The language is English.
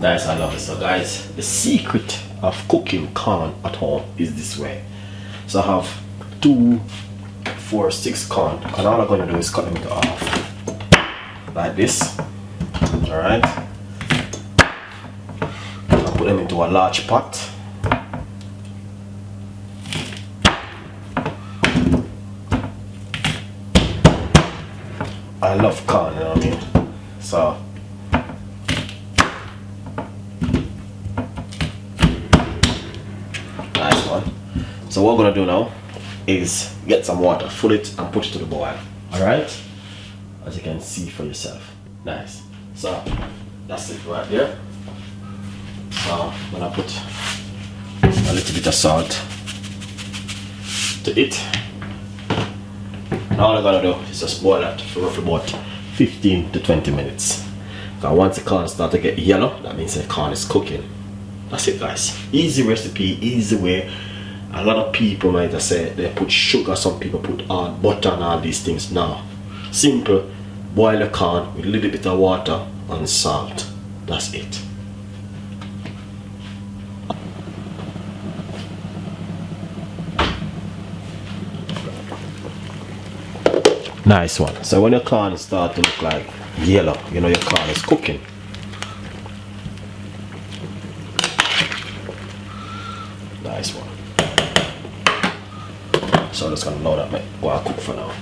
Nice, I love it. So guys, the secret of cooking corn at home is this way. So I have 2, 4, 6 corn, and all I'm going to do is cut them into half like this. Alright, I'll put them into a large pot. I love corn, you know what I mean? So nice one. So what we're gonna do now is get some water, fill it and put it to the boil. Alright? As you can see for yourself. Nice. So that's it right there. So I'm gonna put a little bit of salt to it. And all I'm gonna do is just boil that for roughly about 15 to 20 minutes. Because once the corn starts to get yellow, that means the corn is cooking. That's it, guys. Easy recipe, easy way. A lot of people might have said they put sugar, some people put butter and all these things. No, simple. Boil the corn with a little bit of water and salt. That's it. Nice one. So when your corn starts to look like yellow, you know your corn is cooking. Nice one. So I'm just gonna load up my while I cook for now.